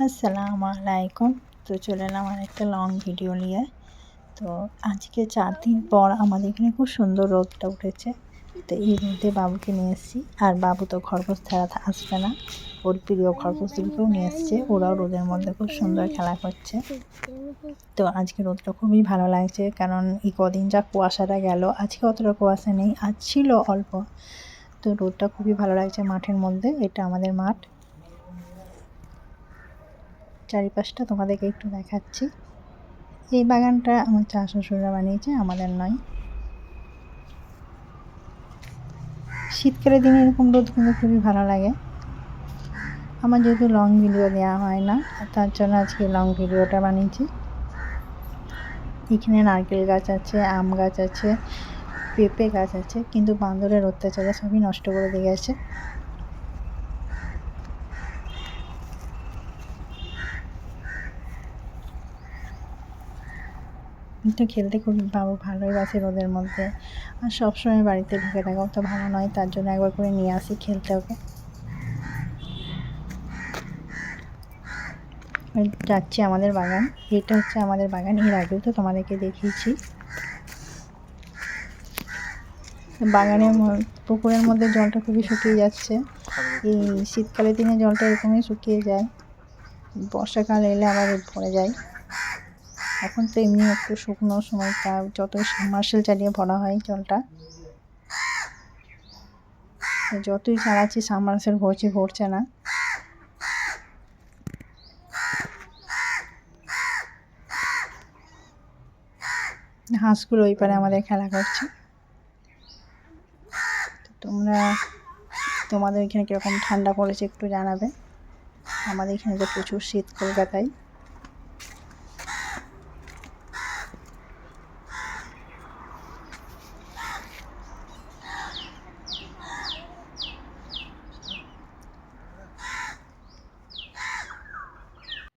আসসালামু আলাইকুম। তো চলে এলাম আরেকটা লং ভিডিও নিয়ে। তো আজকে 4 দিন পর আমাদের এখানে খুব সুন্দর রোদটা উঠেছে। তো এই রোদে বাবুকে নিয়ে এসেছি। আর বাবু তো খরগোশ ছাড়া আসবে না, ওর প্রিয় খরগোশগুলোকেও নিয়ে এসছে। ওরাও রোদের মধ্যে খুব সুন্দর খেলা করছে। তো আজকে রোদটা খুবই ভালো লাগছে, কারণ এই কদিন যা কুয়াশাটা গেল, আজকে অতটা কুয়াশা নেই, আজ ছিল অল্প। তো রোদটা খুবই ভালো লাগছে মাঠের মধ্যে। এটা আমাদের মাঠ, চারিপাশটা তোমাদেরকে একটু দেখাচ্ছি। এই বাগানটা আমার শ্বশুররা বানিয়েছে, আমাদের নয়। শীতকালের দিনে এরকম রোদ কিন্তু খুবই ভালো লাগে। আমার যেহেতু লং ভিডিও দেওয়া হয় না, তার জন্য আজকে লং ভিডিওটা বানিয়েছি। এখানে নারকেল গাছ আছে, আম গাছ আছে, পেঁপে গাছ আছে, কিন্তু বান্দরের অত্যাচারে সবই নষ্ট করে দিয়ে গেছে। তো খেলতে খুব বাবু ভালোই বাসে রোদের মধ্যে, আর সবসময় বাড়িতে ঢুকে থাকাও তো ভালো নয়, তার জন্য একবার করে নিয়ে আসি খেলতে ওকে। যাচ্ছি আমাদের বাগান, এটা হচ্ছে আমাদের বাগান। এর আগেও তো তোমাদেরকে দেখিয়েছি। বাগানের পুকুরের মধ্যে জলটা খুবই শুকিয়ে যাচ্ছে। এই শীতকালের দিনে জলটা এরকমই শুকিয়ে যায়, বর্ষাকাল এলে আবার ভরে যায়। এখন তো এমনি একটু শুকনো সময়টা, যতই সাবমার্সেল চালিয়ে ভরা হয় জলটা, যতই চালাচ্ছি সাবমার্সেল ভরছে না। হাঁসগুলো ওই পারে আমাদের খেলা করছে। তোমাদের এখানে কীরকম ঠান্ডা পড়েছে একটু জানাবে। আমাদের এখানে তো প্রচুর শীত কলকাতায়।